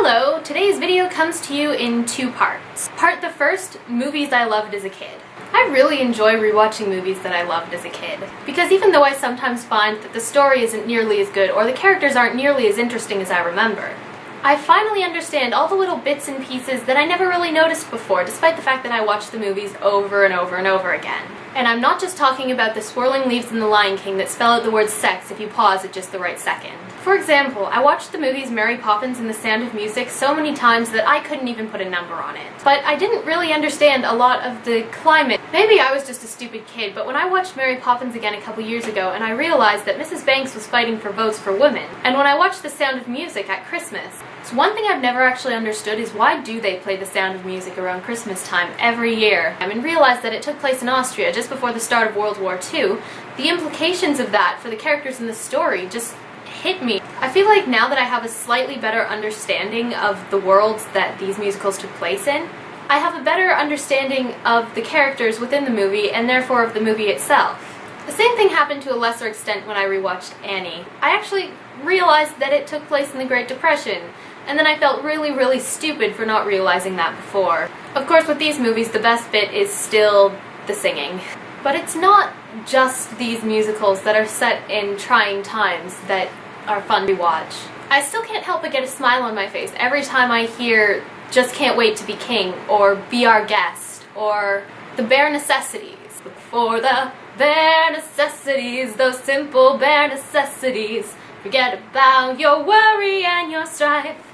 Hello! Today's video comes to you in two parts. Part the first, movies I loved as a kid. I really enjoy rewatching movies that I loved as a kid, because even though I sometimes find that the story isn't nearly as good or the characters aren't nearly as interesting as I remember, I finally understand all the little bits and pieces that I never really noticed before, despite the fact that I watched the movies over and over and over again. And I'm not just talking about the swirling leaves in The Lion King that spell out the word sex if you pause at just the right second. For example, I watched the movies Mary Poppins and The Sound of Music so many times that I couldn't even put a number on it. But I didn't really understand a lot of the climate. Maybe I was just a stupid kid, but when I watched Mary Poppins again a couple years ago and I realized that Mrs. Banks was fighting for votes for women, and when I watched The Sound of Music at Christmas, so one thing I've never actually understood is why do they play The Sound of Music around Christmas time every year? And realized that it took place in Austria just before the start of World War II. The implications of that for the characters in the story just hit me. I feel like now that I have a slightly better understanding of the worlds that these musicals took place in, I have a better understanding of the characters within the movie and therefore of the movie itself. The same thing happened to a lesser extent when I rewatched Annie. I actually realized that it took place in the Great Depression, and then I felt really stupid for not realizing that before. Of course, with these movies, the best bit is still the singing. But it's not just these musicals that are set in trying times that are fun to watch. I still can't help but get a smile on my face every time I hear Just Can't Wait to Be King, or Be Our Guest, or The Bare Necessities. Look for the bare necessities, those simple bare necessities. Forget about your worry and your strife.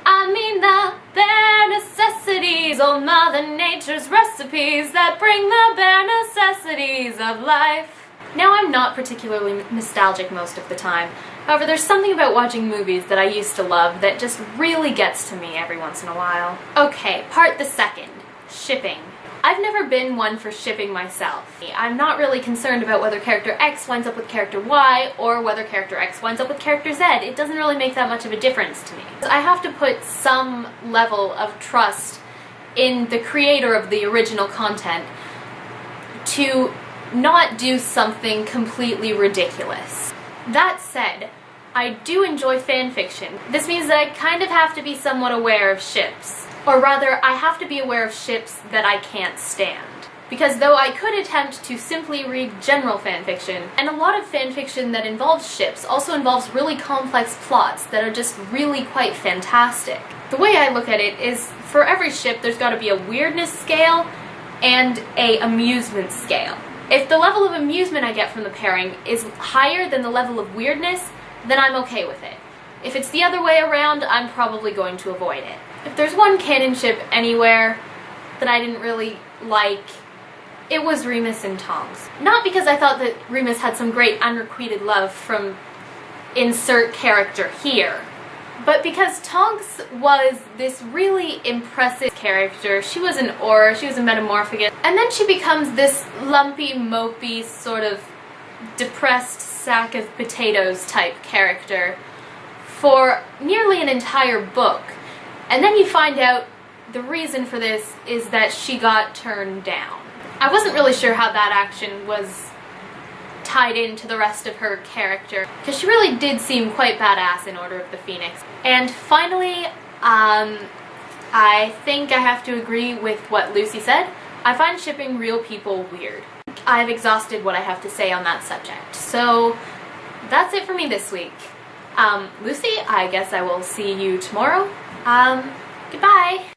I mean the bare necessities, old Mother Nature's recipes that bring the bare necessities of life. Now, I'm not particularly nostalgic most of the time. However, there's something about watching movies that I used to love that just really gets to me every once in a while. Okay, part the second. Shipping. I've never been one for shipping myself. I'm not really concerned about whether character X winds up with character Y or whether character X winds up with character Z. It doesn't really make that much of a difference to me. I have to put some level of trust in the creator of the original content to not do something completely ridiculous. That said, I do enjoy fanfiction. This means that I kind of have to be somewhat aware of ships. Or rather, I have to be aware of ships that I can't stand. Because though I could attempt to simply read general fanfiction, and a lot of fanfiction that involves ships also involves really complex plots that are just really quite fantastic. The way I look at it is, for every ship there's got to be a weirdness scale and a amusement scale. If the level of amusement I get from the pairing is higher than the level of weirdness, then I'm okay with it. If it's the other way around, I'm probably going to avoid it. If there's one canon ship anywhere that I didn't really like, it was Remus and Tonks. Not because I thought that Remus had some great unrequited love from insert character here, but because Tonks was this really impressive character. She was an Auror, she was a Metamorphagus, and then she becomes this lumpy, mopey, sort of depressed sack of potatoes type character for nearly an entire book. And then you find out the reason for this is that she got turned down. I wasn't really sure how that action was tied into the rest of her character, because she really did seem quite badass in Order of the Phoenix. And finally, I think I have to agree with what Lucy said. I find shipping real people weird. I've exhausted what I have to say on that subject. So that's it for me this week. Lucy, I guess I will see you tomorrow. Goodbye.